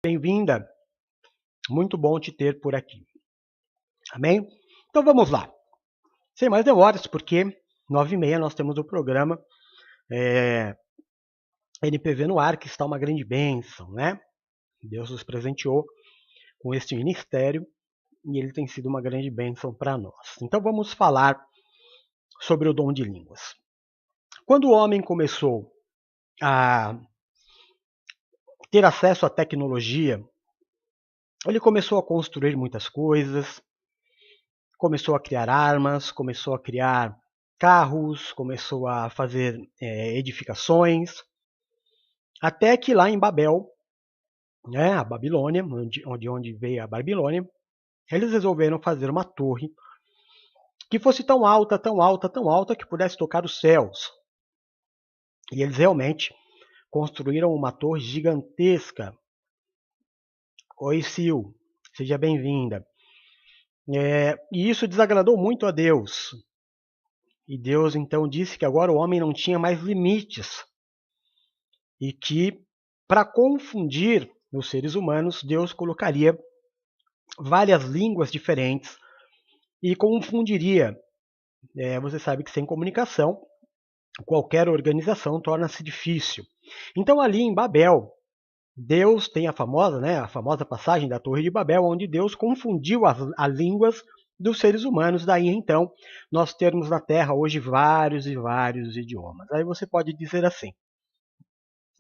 Bem-vinda, muito bom te ter por aqui. Amém? Então vamos lá, sem mais demoras, porque 9h30 nós temos o programa NPV no ar, que está uma grande bênção, né? Deus nos presenteou com este ministério e ele tem sido uma grande bênção para nós. Então vamos falar sobre o dom de línguas. Quando o homem começou a ter acesso à tecnologia, ele começou a construir muitas coisas, começou a criar armas, começou a criar carros, começou a fazer edificações, até que lá em Babel, né, a Babilônia, onde veio a Babilônia, eles resolveram fazer uma torre que fosse tão alta, tão alta, tão alta que pudesse tocar os céus. E eles realmente construíram uma torre gigantesca. Oi, Sil, seja bem-vinda. E isso desagradou muito a Deus. E Deus então disse que agora o homem não tinha mais limites. E que, para confundir os seres humanos, Deus colocaria várias línguas diferentes e confundiria. Você sabe que sem comunicação, qualquer organização torna-se difícil. Então ali em Babel, Deus tem a famosa passagem da Torre de Babel, onde Deus confundiu as línguas dos seres humanos. Daí então, nós temos na Terra hoje vários e vários idiomas. Aí você pode dizer assim,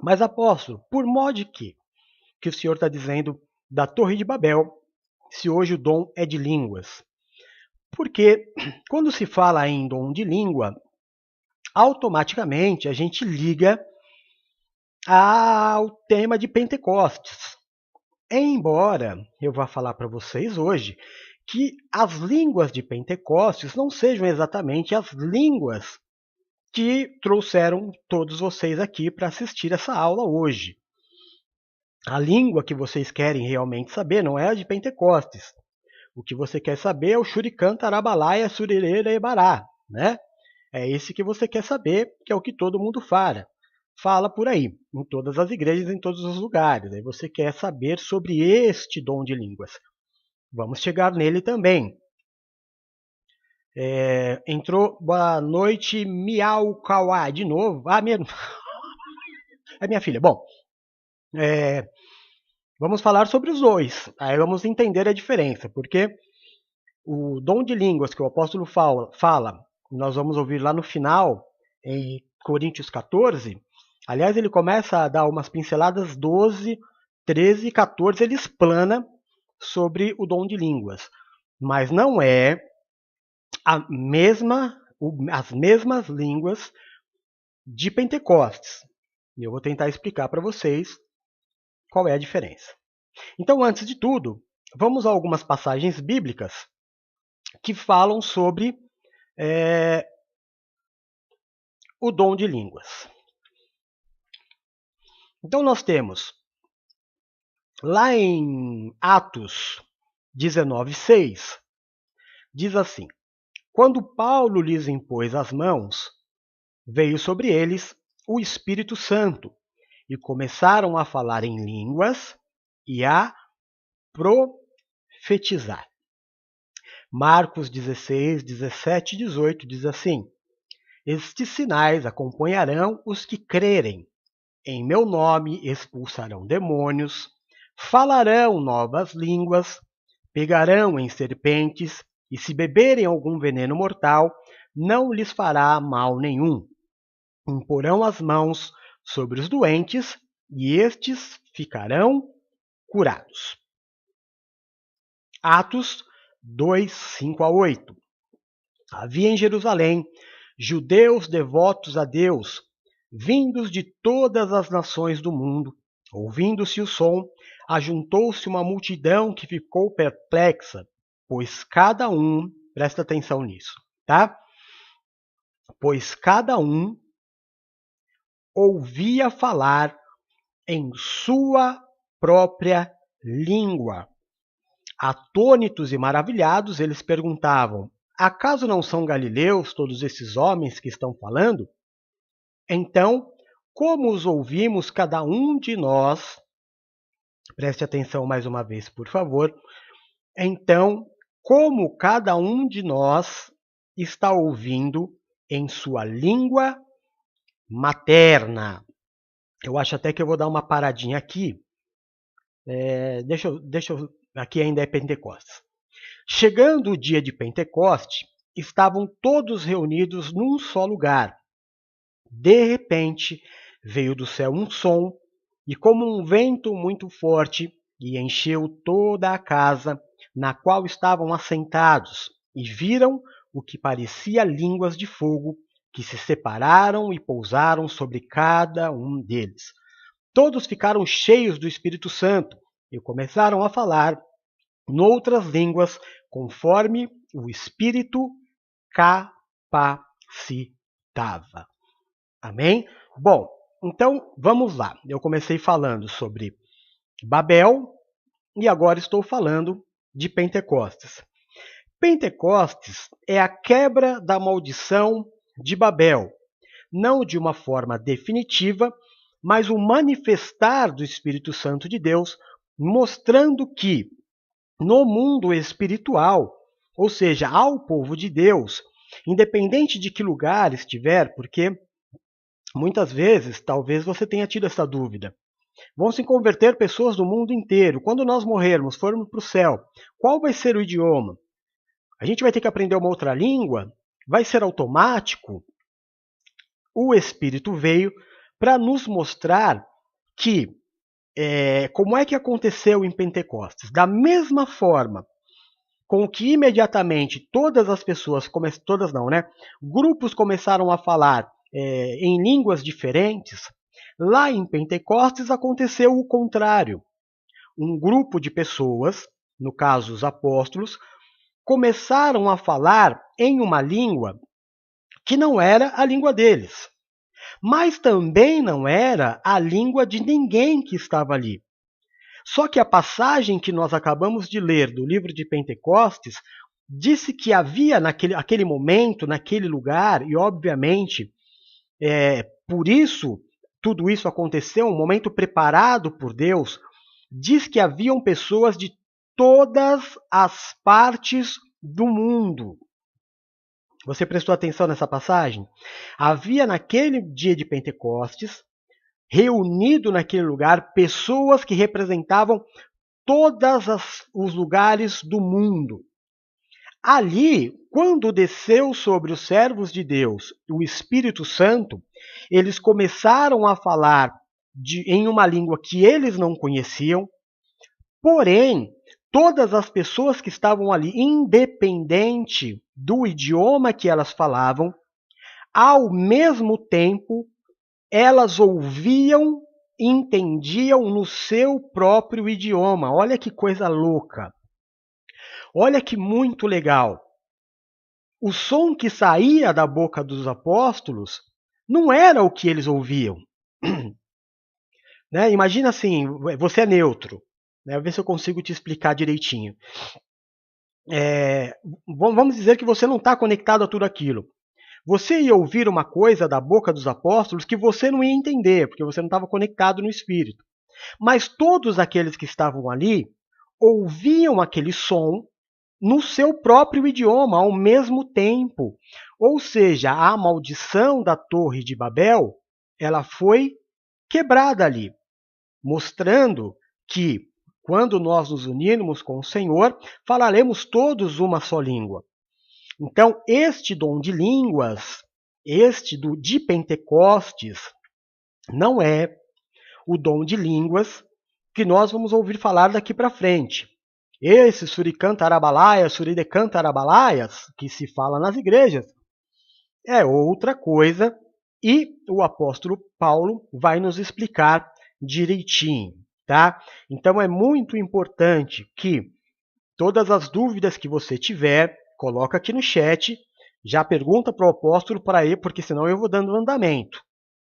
mas apóstolo, por modo que o Senhor está dizendo da Torre de Babel, se hoje o dom é de línguas? Porque quando se fala em dom de língua, automaticamente a gente liga ao tema de Pentecostes. Embora eu vá falar para vocês hoje que as línguas de Pentecostes não sejam exatamente as línguas que trouxeram todos vocês aqui para assistir essa aula hoje. A língua que vocês querem realmente saber não é a de Pentecostes. O que você quer saber é o Shurikan, Tarabalaia, Surereira e Bará, né? É esse que você quer saber, que é o que todo mundo fala por aí, em todas as igrejas, em todos os lugares. Aí você quer saber sobre este dom de línguas. Vamos chegar nele também. Entrou, boa noite, Miau Kawa, de novo. É minha filha. Bom, vamos falar sobre os dois. Aí vamos entender a diferença, porque o dom de línguas que o apóstolo fala, nós vamos ouvir lá no final, em Coríntios 14. Aliás, ele começa a dar umas pinceladas 12, 13 e 14, ele explana sobre o dom de línguas. Mas não é as mesmas línguas de Pentecostes. Eu vou tentar explicar para vocês qual é a diferença. Então, antes de tudo, vamos a algumas passagens bíblicas que falam sobre o dom de línguas. Então, nós temos lá em Atos 19:6, diz assim: quando Paulo lhes impôs as mãos, veio sobre eles o Espírito Santo e começaram a falar em línguas e a profetizar. Marcos 16, 17 e 18 diz assim: estes sinais acompanharão os que crerem. Em meu nome expulsarão demônios, falarão novas línguas, pegarão em serpentes, e se beberem algum veneno mortal, não lhes fará mal nenhum. Imporão as mãos sobre os doentes, e estes ficarão curados. Atos 2, 5 a 8. Havia em Jerusalém judeus devotos a Deus, vindos de todas as nações do mundo. Ouvindo-se o som, ajuntou-se uma multidão que ficou perplexa, pois cada um, presta atenção nisso, tá? Pois cada um ouvia falar em sua própria língua. Atônitos e maravilhados, eles perguntavam: acaso não são galileus todos esses homens que estão falando? Então, como os ouvimos cada um de nós Preste atenção mais uma vez, por favor. Então, como cada um de nós está ouvindo em sua língua materna. Eu acho até que eu vou dar uma paradinha aqui. Aqui ainda é Pentecostes. Chegando o dia de Pentecoste, estavam todos reunidos num só lugar. De repente, veio do céu um som, e como um vento muito forte, e encheu toda a casa na qual estavam assentados, e viram o que parecia línguas de fogo, que se separaram e pousaram sobre cada um deles. Todos ficaram cheios do Espírito Santo e começaram a falar noutras línguas, conforme o Espírito capacitava. Amém? Bom, então vamos lá. Eu comecei falando sobre Babel e agora estou falando de Pentecostes. Pentecostes é a quebra da maldição de Babel, não de uma forma definitiva, mas o manifestar do Espírito Santo de Deus, mostrando que no mundo espiritual, ou seja, ao povo de Deus, independente de que lugar estiver, porque muitas vezes, talvez você tenha tido essa dúvida. Vão se converter pessoas do mundo inteiro. Quando nós morrermos, formos para o céu, qual vai ser o idioma? A gente vai ter que aprender uma outra língua? Vai ser automático? O Espírito veio para nos mostrar que como é que aconteceu em Pentecostes. Da mesma forma com que imediatamente todas as pessoas, todas não, né? Grupos começaram a falar em línguas diferentes, lá em Pentecostes aconteceu o contrário. Um grupo de pessoas, no caso os apóstolos, começaram a falar em uma língua que não era a língua deles, mas também não era a língua de ninguém que estava ali. Só que a passagem que nós acabamos de ler do livro de Pentecostes disse que havia naquele momento, naquele lugar, e obviamente por isso tudo isso aconteceu, um momento preparado por Deus, diz que haviam pessoas de todas as partes do mundo. Você prestou atenção nessa passagem? Havia naquele dia de Pentecostes, reunido naquele lugar, pessoas que representavam todos os lugares do mundo. Ali, quando desceu sobre os servos de Deus o Espírito Santo, eles começaram a falar em uma língua que eles não conheciam, porém, todas as pessoas que estavam ali, independente do idioma que elas falavam, ao mesmo tempo, elas ouviam e entendiam no seu próprio idioma. Olha que coisa louca. Olha que muito legal. O som que saía da boca dos apóstolos não era o que eles ouviam. Né? Imagina assim, você é neutro. Né? Vou ver se eu consigo te explicar direitinho. Vamos dizer que você não está conectado a tudo aquilo. Você ia ouvir uma coisa da boca dos apóstolos que você não ia entender, porque você não estava conectado no Espírito. Mas todos aqueles que estavam ali ouviam aquele som no seu próprio idioma ao mesmo tempo. Ou seja, a maldição da Torre de Babel, ela foi quebrada ali, mostrando que quando nós nos unirmos com o Senhor, falaremos todos uma só língua. Então, este dom de línguas, de Pentecostes, não é o dom de línguas que nós vamos ouvir falar daqui para frente. Esse suricantarabalaia, suridecantarabalaia, que se fala nas igrejas, é outra coisa e o apóstolo Paulo vai nos explicar direitinho, tá? Então é muito importante que todas as dúvidas que você tiver, coloca aqui no chat, já pergunta para o apóstolo para ir, porque senão eu vou dando andamento,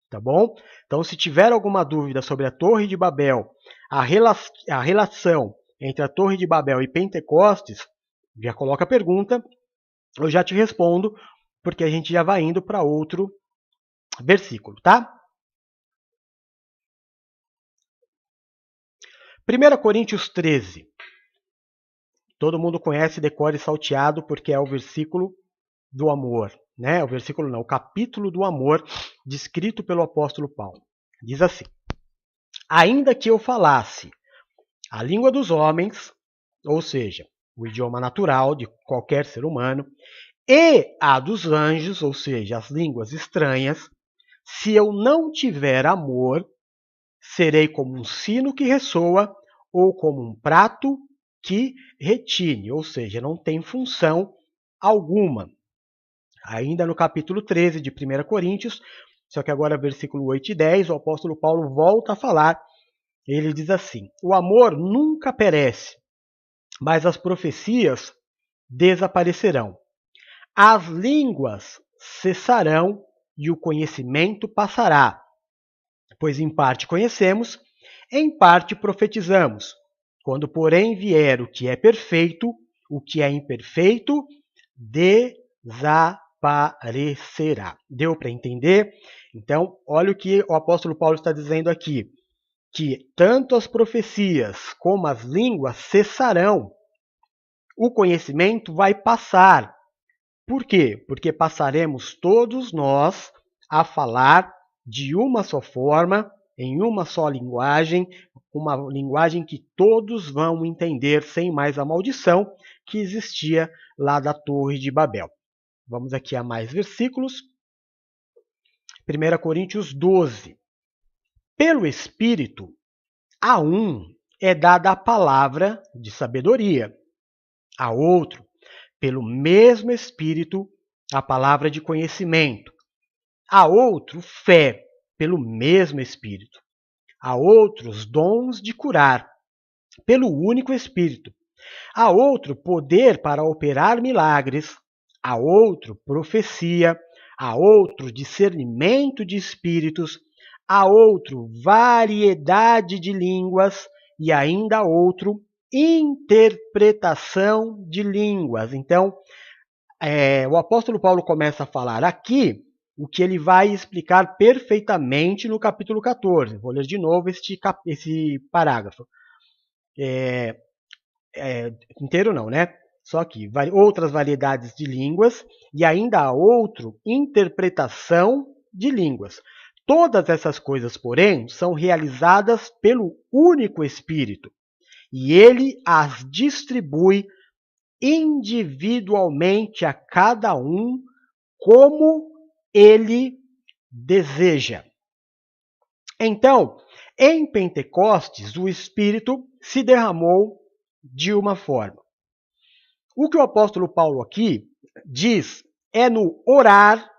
tá bom? Então se tiver alguma dúvida sobre a Torre de Babel, a relação entre a Torre de Babel e Pentecostes, já coloca a pergunta, eu já te respondo, porque a gente já vai indo para outro versículo, tá? 1 Coríntios 13. Todo mundo conhece decore salteado porque é o versículo do amor, né? O versículo não, o capítulo do amor descrito pelo apóstolo Paulo. Diz assim: ainda que eu falasse a língua dos homens, ou seja, o idioma natural de qualquer ser humano, e a dos anjos, ou seja, as línguas estranhas, se eu não tiver amor, serei como um sino que ressoa ou como um prato que retine, ou seja, não tem função alguma. Ainda no capítulo 13 de 1 Coríntios, só que agora versículo 8 e 10, o apóstolo Paulo volta a falar, ele diz assim: o amor nunca perece, mas as profecias desaparecerão. As línguas cessarão e o conhecimento passará, pois em parte conhecemos, em parte profetizamos. Quando, porém, vier o que é perfeito, o que é imperfeito desaparecerá. Deu para entender? Então, olha o que o apóstolo Paulo está dizendo aqui, que tanto as profecias como as línguas cessarão. O conhecimento vai passar. Por quê? Porque passaremos todos nós a falar de uma só forma, em uma só linguagem, uma linguagem que todos vão entender sem mais a maldição que existia lá da Torre de Babel. Vamos aqui a mais versículos. 1 Coríntios 12. Pelo Espírito, a um é dada a palavra de sabedoria, a outro, pelo mesmo Espírito, a palavra de conhecimento, a outro, fé, pelo mesmo Espírito, a outros, dons de curar, pelo único Espírito, a outro, poder para operar milagres, a outro, profecia, a outro, discernimento de espíritos, a outro, variedade de línguas e ainda a outro, interpretação de línguas. Então, o apóstolo Paulo começa a falar aqui o que ele vai explicar perfeitamente no capítulo 14. Vou ler de novo esse parágrafo. Inteiro não, né? Só aqui, outras variedades de línguas e ainda há outro, interpretação de línguas. Todas essas coisas, porém, são realizadas pelo único Espírito e ele as distribui individualmente a cada um como ele deseja. Então, em Pentecostes, o Espírito se derramou de uma forma. O que o apóstolo Paulo aqui diz é no orar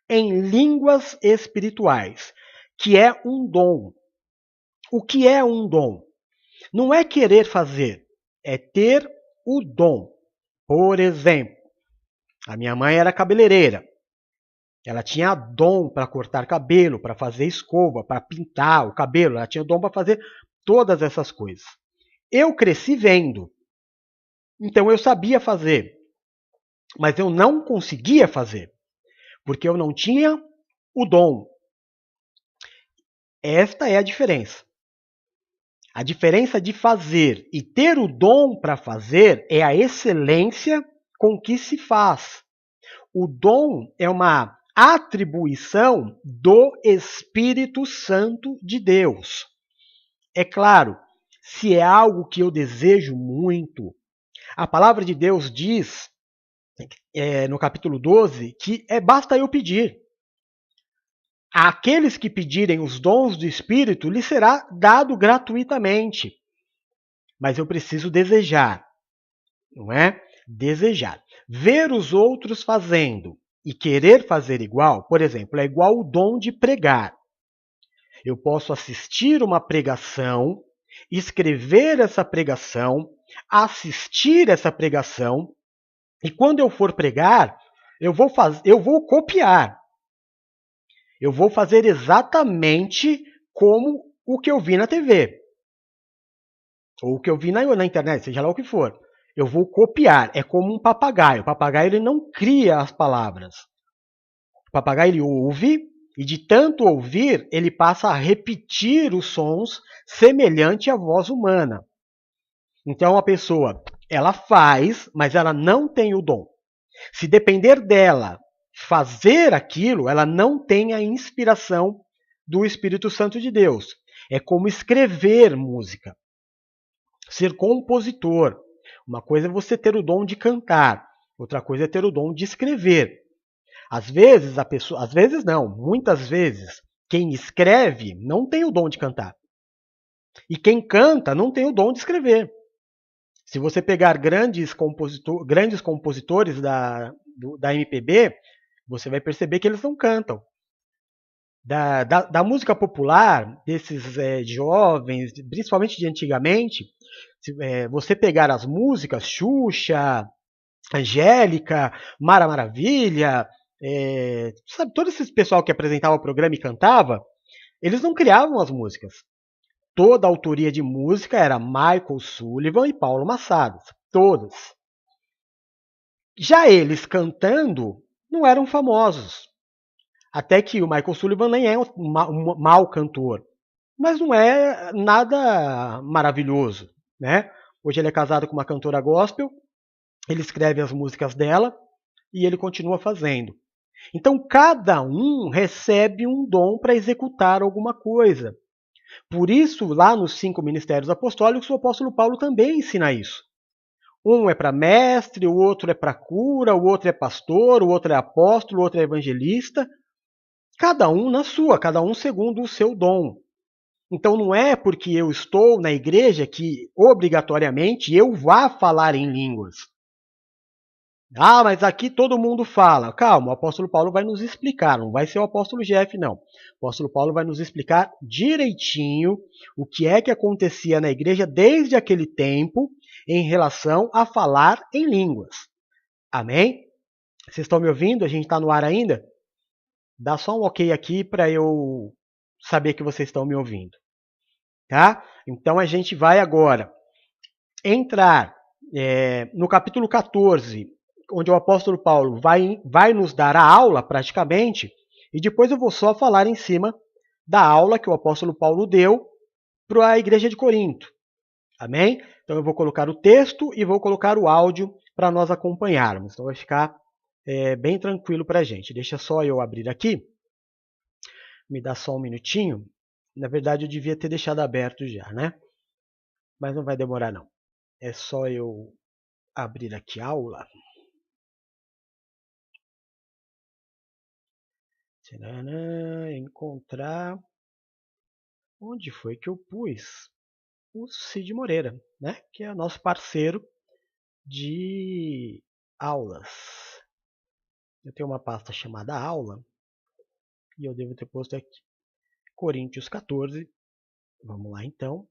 em línguas espirituais, que é um dom. O que é um dom? Não é querer fazer, é ter o dom. Por exemplo, a minha mãe era cabeleireira. Ela tinha dom para cortar cabelo, para fazer escova, para pintar o cabelo. Ela tinha dom para fazer todas essas coisas. Eu cresci vendo. Então eu sabia fazer. Mas eu não conseguia fazer. Porque eu não tinha o dom. Esta é a diferença. A diferença de fazer e ter o dom para fazer é a excelência com que se faz. O dom é uma atribuição do Espírito Santo de Deus. É claro, se é algo que eu desejo muito, a palavra de Deus diz, no capítulo 12, que basta eu pedir. Àqueles que pedirem os dons do Espírito, lhes será dado gratuitamente. Mas eu preciso desejar, não é? Desejar. Ver os outros fazendo e querer fazer igual, por exemplo, é igual o dom de pregar. Eu posso assistir uma pregação, escrever essa pregação, assistir essa pregação, e quando eu for pregar, eu vou copiar. Eu vou fazer exatamente como o que eu vi na TV. Ou o que eu vi na internet, seja lá o que for. Eu vou copiar. É como um papagaio. O papagaio ele não cria as palavras. O papagaio ele ouve, E de tanto ouvir, ele passa a repetir os sons semelhante à voz humana. Então a pessoa, ela faz, mas ela não tem o dom. Se depender dela fazer aquilo, ela não tem a inspiração do Espírito Santo de Deus. É como escrever música, ser compositor. Uma coisa é você ter o dom de cantar, outra coisa é ter o dom de escrever. Às vezes a pessoa, às vezes não, muitas vezes, quem escreve não tem o dom de cantar. E quem canta não tem o dom de escrever. Se você pegar grandes compositores da MPB, você vai perceber que eles não cantam. Da música popular, desses jovens, principalmente de antigamente, você pegar as músicas, Xuxa, Angélica, Mara Maravilha, sabe, todo esse pessoal que apresentava o programa e cantava, eles não criavam as músicas. Toda a autoria de música era Michael Sullivan e Paulo Massadas, todas. Já eles cantando não eram famosos. Até que o Michael Sullivan nem é um mau cantor, mas não é nada maravilhoso, né? Hoje ele é casado com uma cantora gospel, ele escreve as músicas dela e ele continua fazendo. Então cada um recebe um dom para executar alguma coisa. Por isso, lá nos 5 ministérios apostólicos, o apóstolo Paulo também ensina isso. Um é para mestre, o outro é para cura, o outro é pastor, o outro é apóstolo, o outro é evangelista. Cada um na sua, cada um segundo o seu dom. Então não é porque eu estou na igreja que obrigatoriamente eu vá falar em línguas. Ah, mas aqui todo mundo fala. Calma, o apóstolo Paulo vai nos explicar, não vai ser o apóstolo Jeff, não. O apóstolo Paulo vai nos explicar direitinho o que é que acontecia na igreja desde aquele tempo em relação a falar em línguas. Amém? Vocês estão me ouvindo? A gente está no ar ainda? Dá só um ok aqui para eu saber que vocês estão me ouvindo. Tá? Então a gente vai agora entrar no capítulo 14, onde o apóstolo Paulo vai nos dar a aula praticamente, e depois eu vou só falar em cima da aula que o apóstolo Paulo deu para a igreja de Corinto. Amém? Então eu vou colocar o texto e vou colocar o áudio para nós acompanharmos. Então vai ficar bem tranquilo para a gente. Deixa só eu abrir aqui. Me dá só um minutinho. Na verdade eu devia ter deixado aberto já, né? Mas não vai demorar não. É só eu abrir aqui a aula. Encontrar. Onde foi que eu pus? O Cid Moreira, né? Que é nosso parceiro de aulas. Eu tenho uma pasta chamada aula e eu devo ter posto aqui Coríntios 14. Vamos lá então.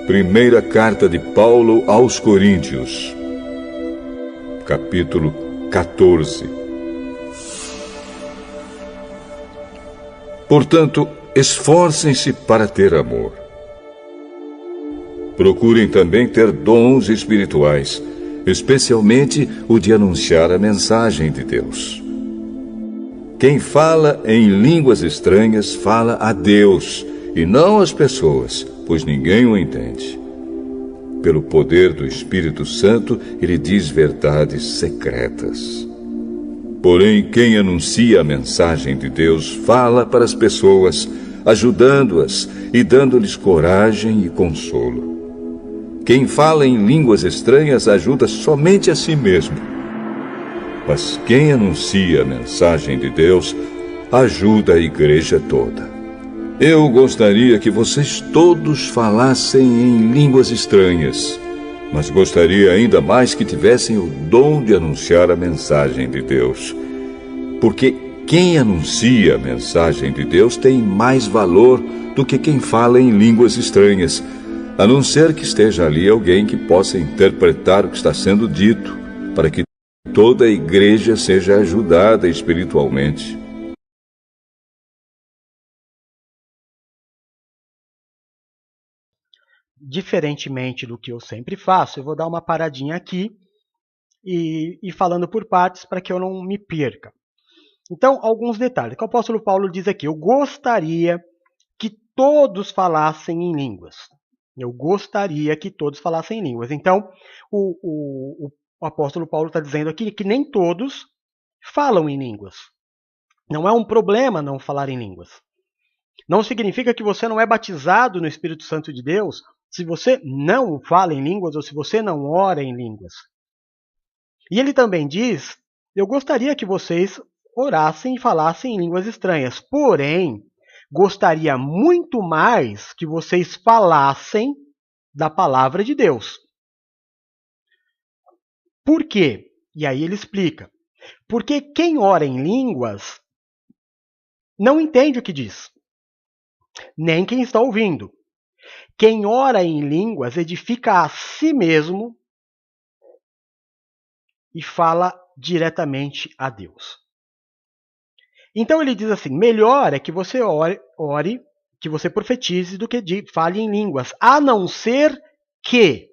Primeira carta de Paulo aos Coríntios, capítulo 14. Portanto, esforcem-se para ter amor. Procurem também ter dons espirituais, especialmente o de anunciar a mensagem de Deus. Quem fala em línguas estranhas fala a Deus e não às pessoas, pois ninguém o entende. Pelo poder do Espírito Santo, ele diz verdades secretas. Porém, quem anuncia a mensagem de Deus fala para as pessoas, ajudando-as e dando-lhes coragem e consolo. Quem fala em línguas estranhas ajuda somente a si mesmo. Mas quem anuncia a mensagem de Deus ajuda a igreja toda. Eu gostaria que vocês todos falassem em línguas estranhas, mas gostaria ainda mais que tivessem o dom de anunciar a mensagem de Deus. Porque quem anuncia a mensagem de Deus tem mais valor do que quem fala em línguas estranhas, a não ser que esteja ali alguém que possa interpretar o que está sendo dito, para que toda a igreja seja ajudada espiritualmente. diferentemente do que eu sempre faço, eu vou dar uma paradinha aqui e falando por partes para que eu não me perca. Então, alguns detalhes. O apóstolo Paulo diz aqui: eu gostaria que todos falassem em línguas. Eu gostaria que todos falassem em línguas. Então, o apóstolo Paulo está dizendo aqui que nem todos falam em línguas. Não é um problema não falar em línguas. Não significa que você não é batizado no Espírito Santo de Deus se você não fala em línguas ou se você não ora em línguas. E ele também diz: eu gostaria que vocês orassem e falassem em línguas estranhas, porém, gostaria muito mais que vocês falassem da palavra de Deus. Por quê? E aí ele explica. Porque quem ora em línguas não entende o que diz, nem quem está ouvindo. Quem ora em línguas edifica a si mesmo e fala diretamente a Deus. Então ele diz assim: melhor é que você ore, que você profetize, do que fale em línguas, a não ser que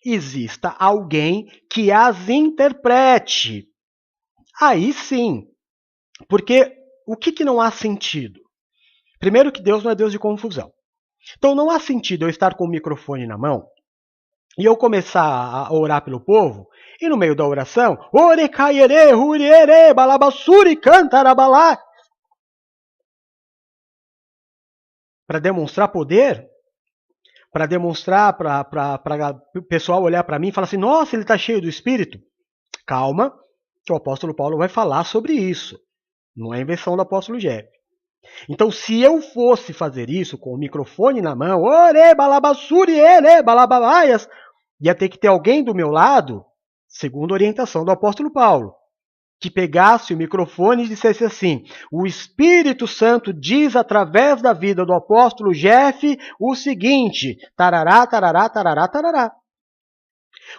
exista alguém que as interprete. Aí sim, porque o que não há sentido? Primeiro que Deus não é Deus de confusão. Então não há sentido eu estar com o microfone na mão e eu começar a orar pelo povo, e no meio da oração, ore caiere, huriere, balabassuri, cantarabalá, para demonstrar poder, para demonstrar, para o pessoal olhar para mim e falar assim: nossa, ele está cheio do Espírito. Calma, que o apóstolo Paulo vai falar sobre isso. Não é invenção do apóstolo Jeff. Então, se eu fosse fazer isso com o microfone na mão, ore, balabassuri, ere, balababaias, ia ter que ter alguém do meu lado, segundo a orientação do apóstolo Paulo, que pegasse o microfone e dissesse assim: o Espírito Santo diz através da vida do apóstolo Jeff o seguinte, tarará, tarará, tarará, tarará.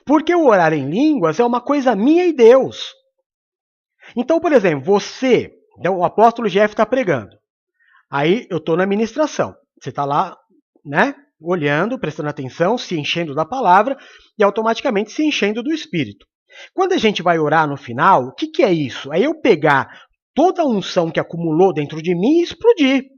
Porque o orar em línguas é uma coisa minha e Deus. Então, por exemplo, o apóstolo Jeff está pregando. Aí eu estou na ministração. Você está lá, né? Olhando, prestando atenção, se enchendo da palavra e automaticamente se enchendo do Espírito. Quando a gente vai orar no final, o que é isso? É eu pegar toda a unção que acumulou dentro de mim e explodir.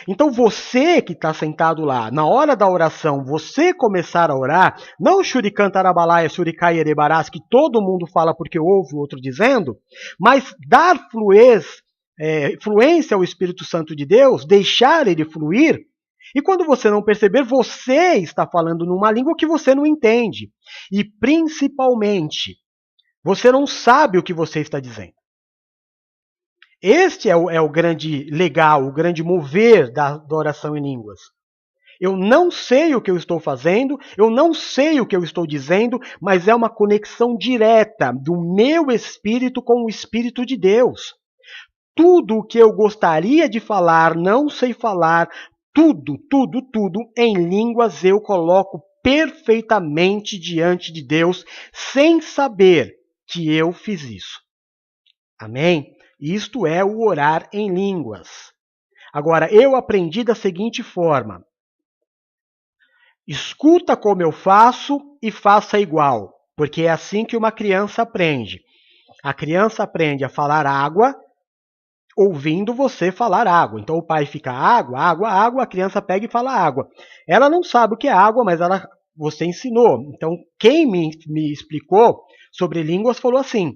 Então você que está sentado lá, na hora da oração, você começar a orar, não Shurikan Tarabalaia, Shurikai Erebarás, que todo mundo fala porque ouve o outro dizendo, mas dar fluência ao Espírito Santo de Deus, deixar ele fluir, e quando você não perceber, você está falando numa língua que você não entende. E principalmente, você não sabe o que você está dizendo. Este é o grande legal, o grande mover da oração em línguas. Eu não sei o que eu estou fazendo, eu não sei o que eu estou dizendo, mas é uma conexão direta do meu espírito com o Espírito de Deus. Tudo o que eu gostaria de falar, não sei falar, tudo em línguas eu coloco perfeitamente diante de Deus, sem saber que eu fiz isso. Amém? Isto é o orar em línguas. Agora, eu aprendi da seguinte forma: escuta como eu faço e faça igual, porque é assim que uma criança aprende. A criança aprende a falar água ouvindo você falar água. Então o pai fica água, água, água, a criança pega e fala água. Ela não sabe o que é água, mas você ensinou. Então quem me explicou sobre línguas falou assim: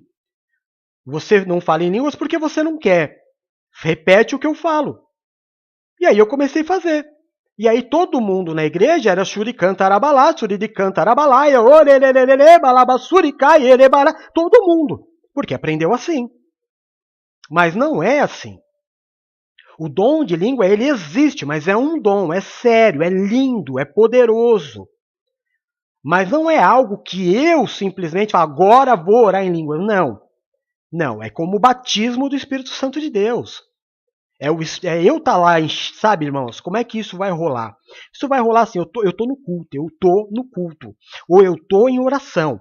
você não fala em línguas porque você não quer. Repete o que eu falo. E aí eu comecei a fazer. E aí todo mundo na igreja era Shurikan Tarabalá, Shurikan Tarabalaia, orelelelele, balabassurikai, erebará, todo mundo. Porque aprendeu assim. Mas não é assim. O dom de língua, ele existe, mas é um dom, é sério, é lindo, é poderoso. Mas não é algo que eu simplesmente falo, agora vou orar em língua. Não. Não, é como o batismo do Espírito Santo de Deus. É eu estar lá, sabe, irmãos, como é que isso vai rolar? Isso vai rolar assim, eu tô no culto, ou eu tô em oração.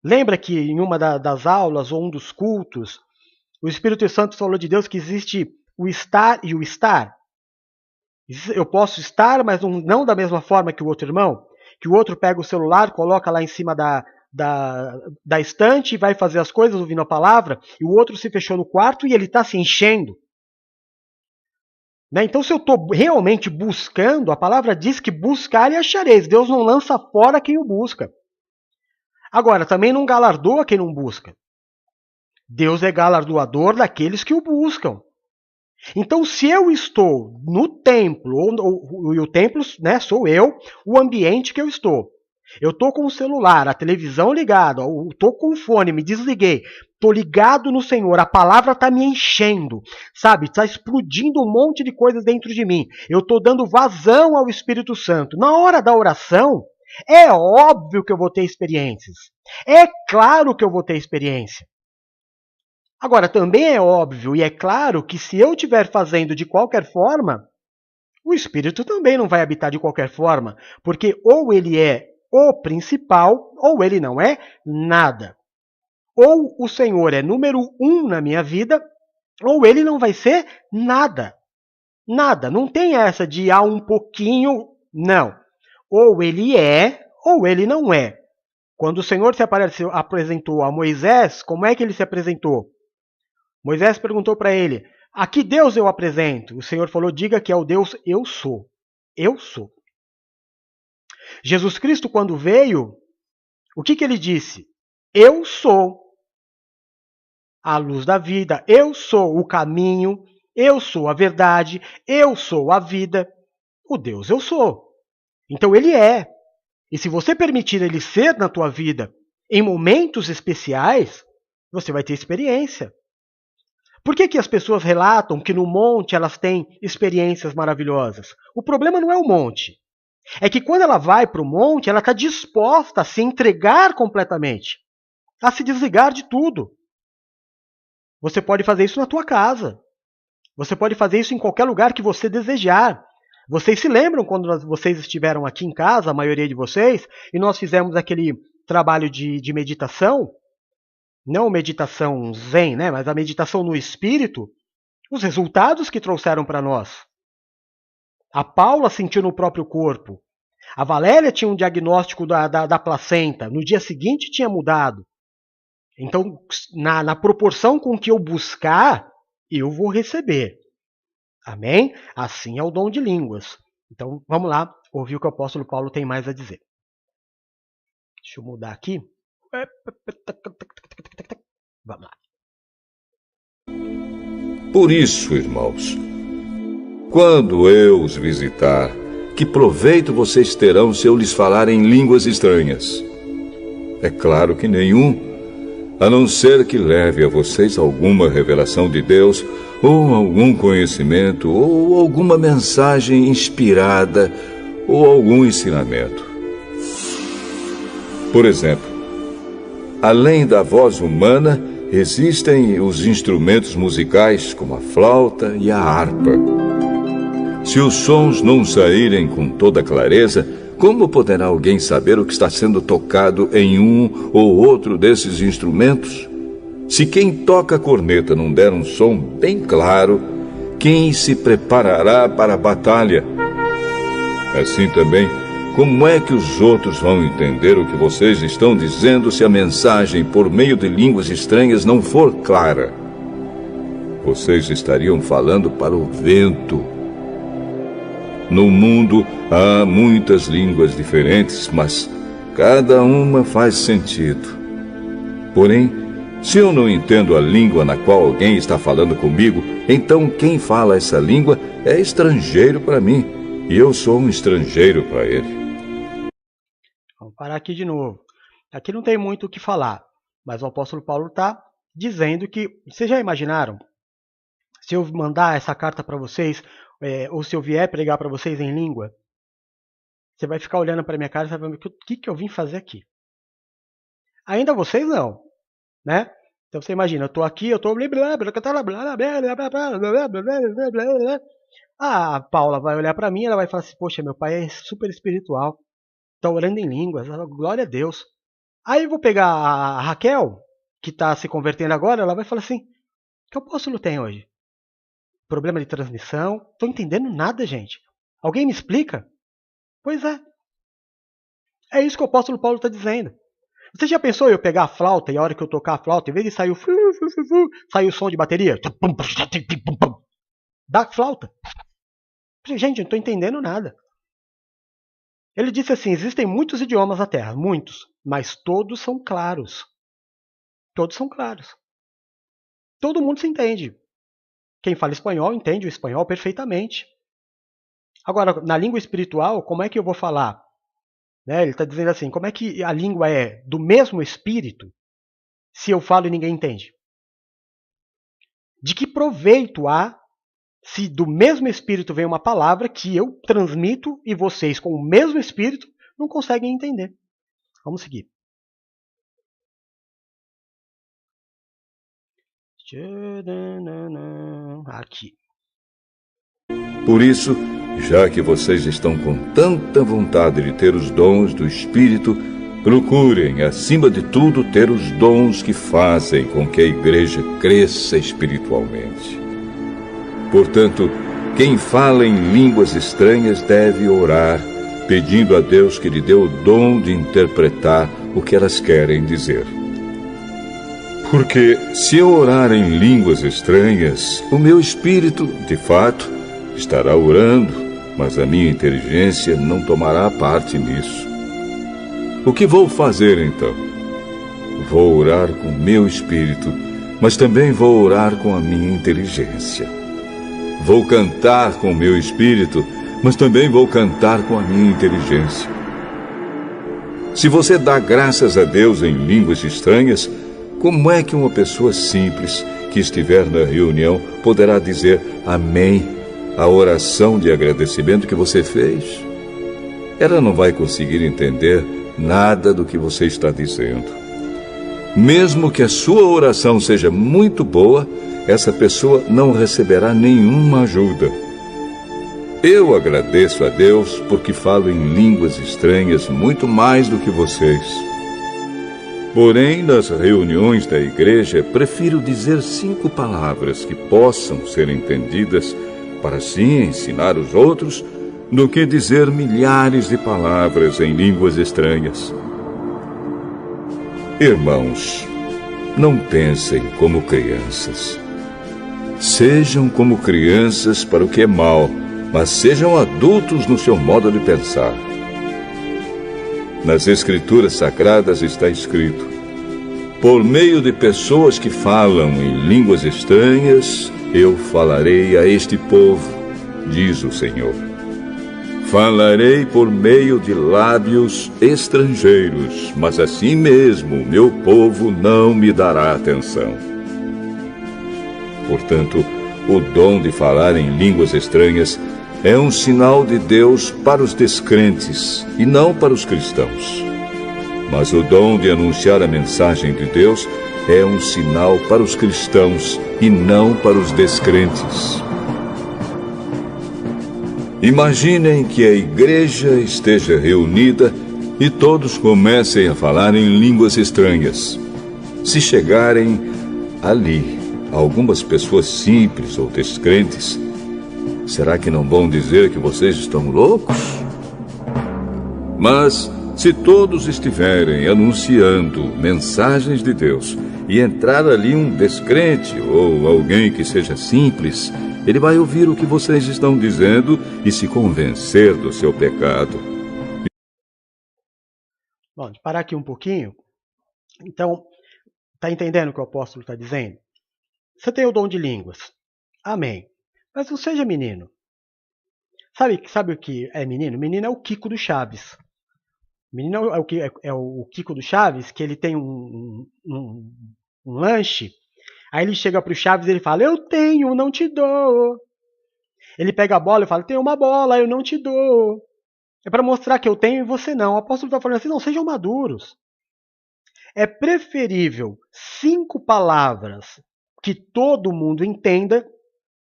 Lembra que em uma das aulas, ou um dos cultos, o Espírito Santo falou de Deus que existe o estar e o estar? Eu posso estar, mas não da mesma forma que o outro irmão? Que o outro pega o celular, coloca lá em cima da estante e vai fazer as coisas ouvindo a palavra, e o outro se fechou no quarto e ele está se enchendo. Né? Então, se eu estou realmente buscando, a palavra diz que buscar e achareis. Deus não lança fora quem o busca. Agora, também não galardoa quem não busca. Deus é galardoador daqueles que o buscam. Então, se eu estou no templo, e o templo, né, sou eu, o ambiente que eu estou estou com o celular, a televisão ligada, estou com o fone, me desliguei, estou ligado no Senhor, a palavra está me enchendo, sabe? Está explodindo um monte de coisas dentro de mim. Eu estou dando vazão ao Espírito Santo. Na hora da oração, é óbvio que eu vou ter experiências. É claro que eu vou ter experiência. Agora, também é óbvio e é claro que se eu estiver fazendo de qualquer forma, o Espírito também não vai habitar de qualquer forma, porque ou ele é o principal, ou ele não é nada. Ou o Senhor é número 1 na minha vida, ou ele não vai ser nada. Nada. Não tem essa de um pouquinho, não. Ou ele é, ou ele não é. Quando o Senhor se apresentou a Moisés, como é que ele se apresentou? Moisés perguntou para ele, a que Deus eu apresento? O Senhor falou, diga que é o Deus eu sou. Eu sou. Jesus Cristo, quando veio, o que ele disse? Eu sou a luz da vida, eu sou o caminho, eu sou a verdade, eu sou a vida. O Deus eu sou. Então ele é. E se você permitir ele ser na tua vida em momentos especiais, você vai ter experiência. Por que as pessoas relatam que no monte elas têm experiências maravilhosas? O problema não é o monte. É que quando ela vai para o monte, ela está disposta a se entregar completamente, a se desligar de tudo. Você pode fazer isso na tua casa. Você pode fazer isso em qualquer lugar que você desejar. Vocês se lembram quando vocês estiveram aqui em casa, a maioria de vocês, e nós fizemos aquele trabalho de meditação? Não meditação zen, né? Mas a meditação no espírito, os resultados que trouxeram para nós. A Paula sentiu no próprio corpo. A Valéria tinha um diagnóstico da placenta. No dia seguinte tinha mudado. Então, na proporção com que eu buscar, eu vou receber. Amém? Assim é o dom de línguas. Então, vamos lá, ouvir o que o apóstolo Paulo tem mais a dizer. Deixa eu mudar aqui. Vamos lá. Por isso, irmãos, quando eu os visitar, que proveito vocês terão se eu lhes falar em línguas estranhas? É claro que nenhum, a não ser que leve a vocês alguma revelação de Deus, ou algum conhecimento, ou alguma mensagem inspirada, ou algum ensinamento. Por exemplo, além da voz humana, existem os instrumentos musicais, como a flauta e a harpa. Se os sons não saírem com toda clareza, como poderá alguém saber o que está sendo tocado em um ou outro desses instrumentos? Se quem toca a corneta não der um som bem claro, quem se preparará para a batalha? Assim também, como é que os outros vão entender o que vocês estão dizendo se a mensagem por meio de línguas estranhas não for clara? Vocês estariam falando para o vento. No mundo há muitas línguas diferentes, mas cada uma faz sentido. Porém, se eu não entendo a língua na qual alguém está falando comigo, então quem fala essa língua é estrangeiro para mim, e eu sou um estrangeiro para ele. Vamos parar aqui de novo. Aqui não tem muito o que falar, mas o apóstolo Paulo está dizendo que, vocês já imaginaram, se eu mandar essa carta para vocês, ou se eu vier pregar para vocês em língua, você vai ficar olhando para minha cara e vai ver o que eu vim fazer aqui. Ainda vocês não, né? Então você imagina, eu estou aqui, eu estou... A Paula vai olhar para mim e ela vai falar assim, poxa, meu pai é super espiritual, está orando em línguas, glória a Deus. Aí eu vou pegar a Raquel, que está se convertendo agora, ela vai falar assim, que apóstolo tem hoje? Problema de transmissão? Estou entendendo nada, gente. Alguém me explica? Pois é. É isso que o apóstolo Paulo está dizendo. Você já pensou eu pegar a flauta e a hora que eu tocar a flauta, em vez de sair sair o som de bateria? Da flauta. Gente, eu não estou entendendo nada. Ele disse assim, existem muitos idiomas na Terra, muitos, mas todos são claros. Todos são claros. Todo mundo se entende. Quem fala espanhol entende o espanhol perfeitamente. Agora, na língua espiritual, como é que eu vou falar? Né? Ele está dizendo assim, como é que a língua é do mesmo espírito se eu falo e ninguém entende? De que proveito há se do mesmo espírito vem uma palavra que eu transmito e vocês com o mesmo espírito não conseguem entender? Vamos seguir. Aqui. Por isso, já que vocês estão com tanta vontade de ter os dons do Espírito, procurem, acima de tudo, ter os dons que fazem com que a igreja cresça espiritualmente. Portanto, quem fala em línguas estranhas deve orar, pedindo a Deus que lhe dê o dom de interpretar o que elas querem dizer. Porque se eu orar em línguas estranhas, o meu espírito, de fato, estará orando, mas a minha inteligência não tomará parte nisso. O que vou fazer então? Vou orar com o meu espírito, mas também vou orar com a minha inteligência. Vou cantar com o meu espírito, mas também vou cantar com a minha inteligência. Se você dá graças a Deus em línguas estranhas, como é que uma pessoa simples que estiver na reunião poderá dizer amém à oração de agradecimento que você fez? Ela não vai conseguir entender nada do que você está dizendo. Mesmo que a sua oração seja muito boa, essa pessoa não receberá nenhuma ajuda. Eu agradeço a Deus porque falo em línguas estranhas muito mais do que vocês. Porém, nas reuniões da igreja, prefiro dizer 5 palavras que possam ser entendidas para assim ensinar os outros, do que dizer milhares de palavras em línguas estranhas. Irmãos, não pensem como crianças. Sejam como crianças para o que é mal, mas sejam adultos no seu modo de pensar. Nas Escrituras Sagradas está escrito: por meio de pessoas que falam em línguas estranhas, eu falarei a este povo, diz o Senhor. Falarei por meio de lábios estrangeiros, mas assim mesmo meu povo não me dará atenção. Portanto, o dom de falar em línguas estranhas é um sinal de Deus para os descrentes e não para os cristãos. Mas o dom de anunciar a mensagem de Deus é um sinal para os cristãos e não para os descrentes. Imaginem que a igreja esteja reunida e todos comecem a falar em línguas estranhas. Se chegarem ali algumas pessoas simples ou descrentes, será que não vão dizer que vocês estão loucos? Mas se todos estiverem anunciando mensagens de Deus e entrar ali um descrente ou alguém que seja simples, ele vai ouvir o que vocês estão dizendo e se convencer do seu pecado. Bom, de parar aqui um pouquinho. Então, está entendendo o que o apóstolo está dizendo? Você tem o dom de línguas. Amém. Mas não seja menino. Sabe o que é menino? Menino é o Kiko do Chaves. Menino é o Kiko do Chaves, que ele tem um lanche. Aí ele chega para o Chaves e ele fala, eu tenho, não te dou. Ele pega a bola e fala, tem uma bola, eu não te dou. É para mostrar que eu tenho e você não. O apóstolo está falando assim, não, sejam maduros. É preferível 5 palavras que todo mundo entenda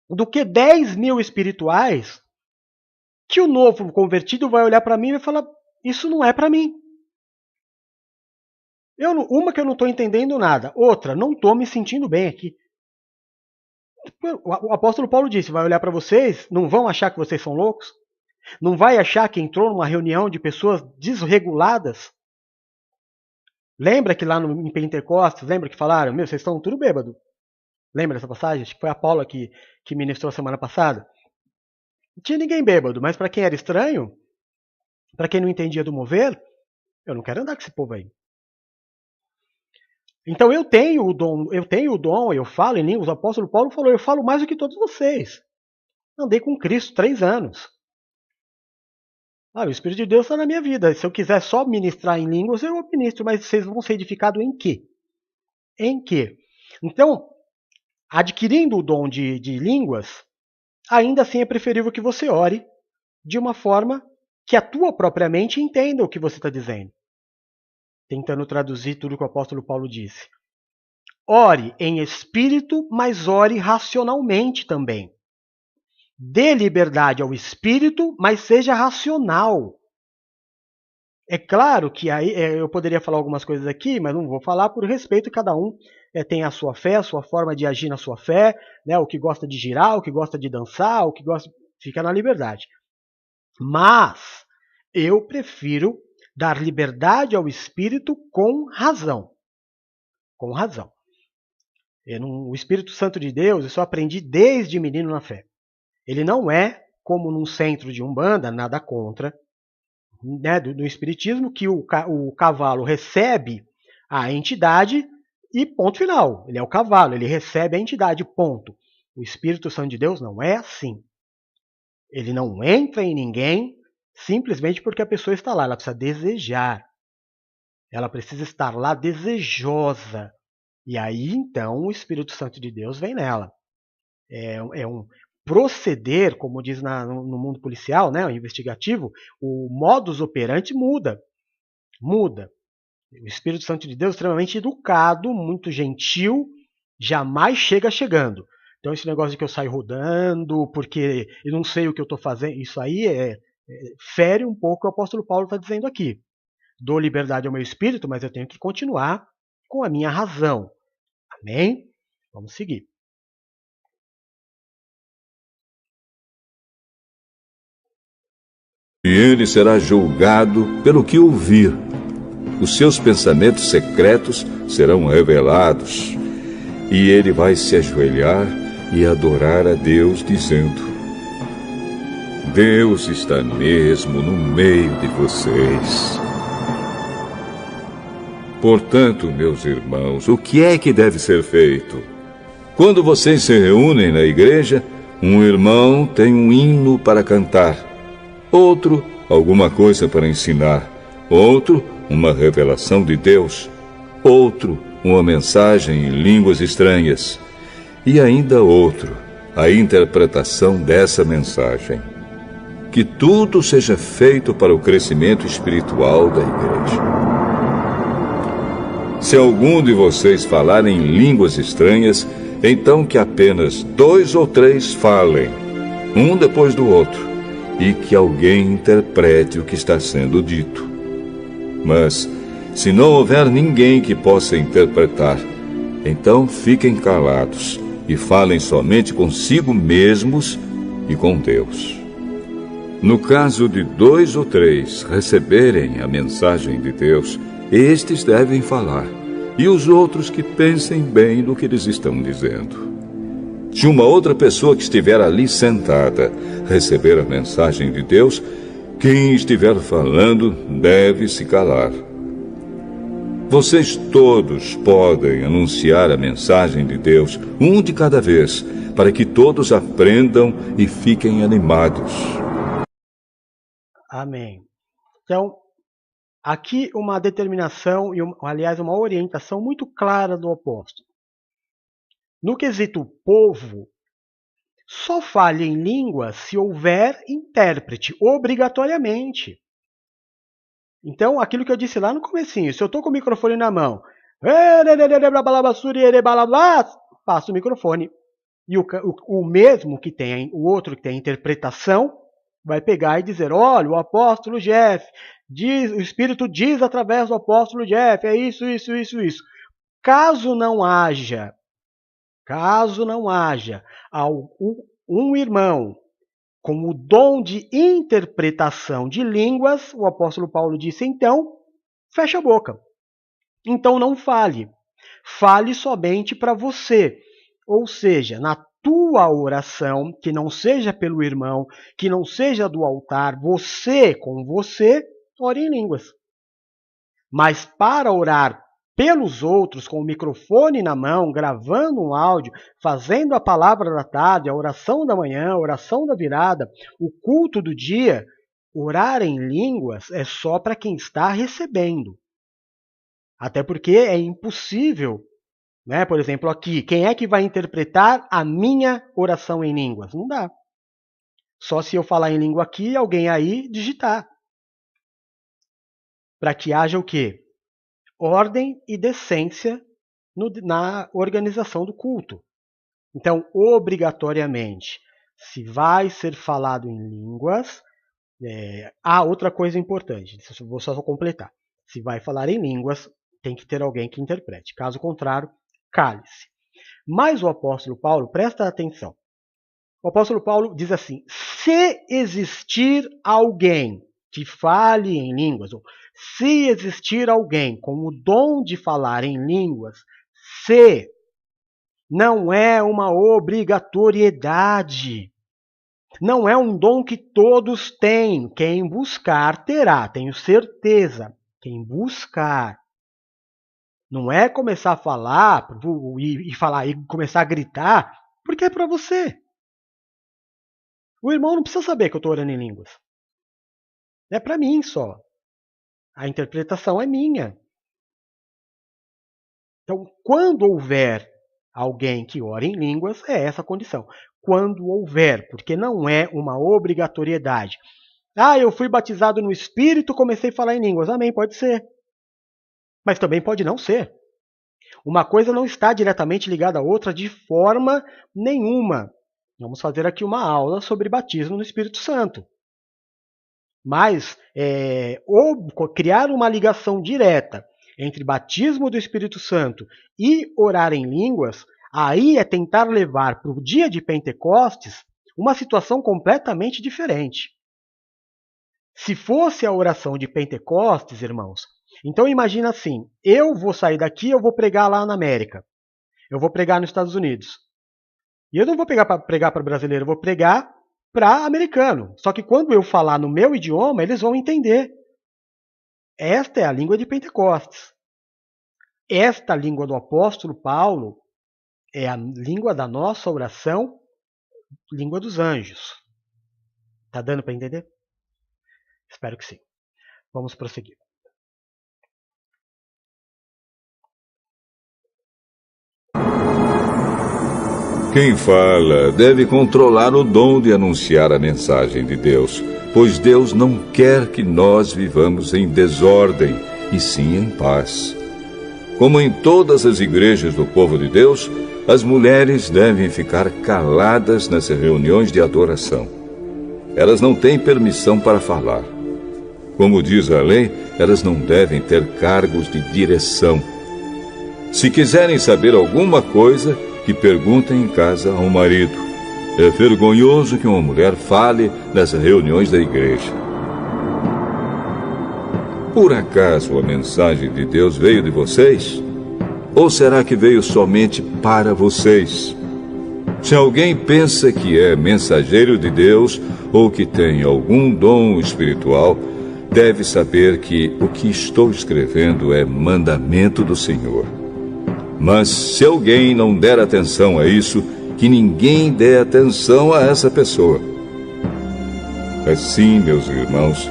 do que 10 mil espirituais que o novo convertido vai olhar para mim e vai falar, isso não é para mim. Uma que eu não estou entendendo nada. Outra, não estou me sentindo bem aqui. O apóstolo Paulo disse, vai olhar para vocês, não vão achar que vocês são loucos? Não vai achar que entrou numa reunião de pessoas desreguladas? Lembra que lá em Pentecostes, lembra que falaram, meu, vocês estão tudo bêbado. Lembra dessa passagem? Acho que foi a Paula que ministrou semana passada. Não tinha ninguém bêbado, mas para quem era estranho, para quem não entendia do mover, eu não quero andar com esse povo aí. Então eu tenho o dom, eu falo em línguas, o apóstolo Paulo falou, eu falo mais do que todos vocês. Andei com Cristo 3 anos. O Espírito de Deus está na minha vida. Se eu quiser só ministrar em línguas, eu ministro, mas vocês vão ser edificados em quê? Em quê? Então, adquirindo o dom de línguas, ainda assim é preferível que você ore de uma forma que a tua própria mente entenda o que você está dizendo. Tentando traduzir tudo que o apóstolo Paulo disse. Ore em espírito, mas ore racionalmente também. Dê liberdade ao espírito, mas seja racional. É claro que aí eu poderia falar algumas coisas aqui, mas não vou falar por respeito, cada um tem a sua fé, a sua forma de agir na sua fé, né? O que gosta de girar, o que gosta de dançar, o que gosta... Fica na liberdade. Mas eu prefiro dar liberdade ao espírito com razão. Com razão. O Espírito Santo de Deus, isso eu aprendi desde menino na fé. Ele não é como num centro de Umbanda, nada contra, né, do Espiritismo, que o cavalo recebe a entidade e ponto final. Ele é o cavalo, ele recebe a entidade, ponto. O Espírito Santo de Deus não é assim. Ele não entra em ninguém simplesmente porque a pessoa está lá. Ela precisa desejar. Ela precisa estar lá desejosa. E aí, então, o Espírito Santo de Deus vem nela. É um proceder, como diz no mundo policial, né, o investigativo, o modus operandi muda. Muda. O Espírito Santo de Deus é extremamente educado, muito gentil, jamais chega chegando. Então esse negócio de que eu saio rodando, porque eu não sei o que eu estou fazendo, isso aí fere um pouco o que o apóstolo Paulo está dizendo aqui. Dou liberdade ao meu espírito, mas eu tenho que continuar com a minha razão. Amém? Vamos seguir. E ele será julgado pelo que ouvir. Os seus pensamentos secretos serão revelados. E ele vai se ajoelhar e adorar a Deus, dizendo: Deus está mesmo no meio de vocês. Portanto, meus irmãos, o que é que deve ser feito? Quando vocês se reúnem na igreja, um irmão tem um hino para cantar, outro, alguma coisa para ensinar, outro, uma revelação de Deus, outro, uma mensagem em línguas estranhas, e ainda outro, a interpretação dessa mensagem. Que tudo seja feito para o crescimento espiritual da igreja. Se algum de vocês falar em línguas estranhas, então que apenas 2 ou 3 falem, um depois do outro, e que alguém interprete o que está sendo dito. Mas, se não houver ninguém que possa interpretar, então fiquem calados e falem somente consigo mesmos e com Deus. No caso de 2 ou 3 receberem a mensagem de Deus, estes devem falar, e os outros que pensem bem no que eles estão dizendo. Se uma outra pessoa que estiver ali sentada receber a mensagem de Deus, quem estiver falando deve se calar. Vocês todos podem anunciar a mensagem de Deus, um de cada vez, para que todos aprendam e fiquem animados. Amém. Então, aqui uma determinação e, aliás, uma orientação muito clara do apóstolo. No quesito povo, só fale em língua se houver intérprete, obrigatoriamente. Então, aquilo que eu disse lá no comecinho, se eu estou com o microfone na mão, passo o microfone. E o mesmo que tem, o outro que tem a interpretação, vai pegar e dizer, olha, o apóstolo Jeff, o Espírito diz através do apóstolo Jeff, é isso, isso, isso, isso. Caso não haja um irmão com o dom de interpretação de línguas, o apóstolo Paulo disse, então, fecha a boca. Então não fale. Fale somente para você. Ou seja, na tua oração, que não seja pelo irmão, que não seja do altar, você com você, ore em línguas. Mas para orar pelos outros, com o microfone na mão, gravando um áudio, fazendo a palavra da tarde, a oração da manhã, a oração da virada, o culto do dia, orar em línguas é só para quem está recebendo. Até porque é impossível, né? Por exemplo, aqui, quem é que vai interpretar a minha oração em línguas? Não dá. Só se eu falar em língua aqui e alguém aí digitar. Para que haja o quê? Ordem e decência na organização do culto. Então, obrigatoriamente, se vai ser falado em línguas, outra coisa importante, vou só completar. Se vai falar em línguas, tem que ter alguém que interprete. Caso contrário, cale-se. Mas o apóstolo Paulo, presta atenção. O apóstolo Paulo diz assim, se existir alguém que fale em línguas, ou se existir alguém com o dom de falar em línguas, se não é uma obrigatoriedade. Não é um dom que todos têm. Quem buscar terá, tenho certeza. Quem buscar. Não é começar a falar e começar a gritar, porque é para você. O irmão não precisa saber que eu estou orando em línguas. É para mim só. A interpretação é minha. Então, quando houver alguém que ore em línguas, é essa a condição. Quando houver, porque não é uma obrigatoriedade. Eu fui batizado no Espírito, comecei a falar em línguas. Amém, pode ser. Mas também pode não ser. Uma coisa não está diretamente ligada à outra de forma nenhuma. Vamos fazer aqui uma aula sobre batismo no Espírito Santo. Mas criar uma ligação direta entre batismo do Espírito Santo e orar em línguas, aí é tentar levar para o dia de Pentecostes uma situação completamente diferente. Se fosse a oração de Pentecostes, irmãos, então imagina assim, eu vou sair daqui, eu vou pregar lá na América, eu vou pregar nos Estados Unidos. E eu não vou pregar para brasileiro, eu vou pregar para americano. Só que quando eu falar no meu idioma, eles vão entender. Esta é a língua de Pentecostes. Esta língua do apóstolo Paulo é a língua da nossa oração, língua dos anjos. Tá dando para entender? Espero que sim. Vamos prosseguir. Quem fala deve controlar o dom de anunciar a mensagem de Deus, pois Deus não quer que nós vivamos em desordem, e sim em paz. Como em todas as igrejas do povo de Deus, as mulheres devem ficar caladas nas reuniões de adoração. Elas não têm permissão para falar. Como diz a lei, elas não devem ter cargos de direção. Se quiserem saber alguma coisa, que perguntem em casa ao marido. É vergonhoso que uma mulher fale nas reuniões da igreja. Por acaso a mensagem de Deus veio de vocês? Ou será que veio somente para vocês? Se alguém pensa que é mensageiro de Deus ou que tem algum dom espiritual, deve saber que o que estou escrevendo é mandamento do Senhor. Mas se alguém não der atenção a isso, que ninguém dê atenção a essa pessoa. Assim, meus irmãos,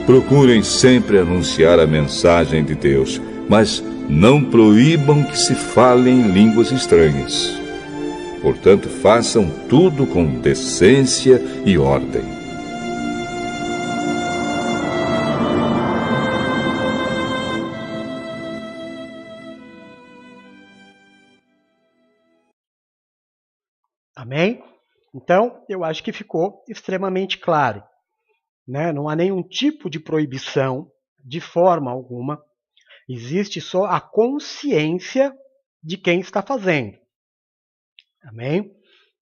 procurem sempre anunciar a mensagem de Deus, mas não proíbam que se falem línguas estranhas. Portanto, façam tudo com decência e ordem. Amém? Então, eu acho que ficou extremamente claro. Né? Não há nenhum tipo de proibição, de forma alguma. Existe só a consciência de quem está fazendo. Amém?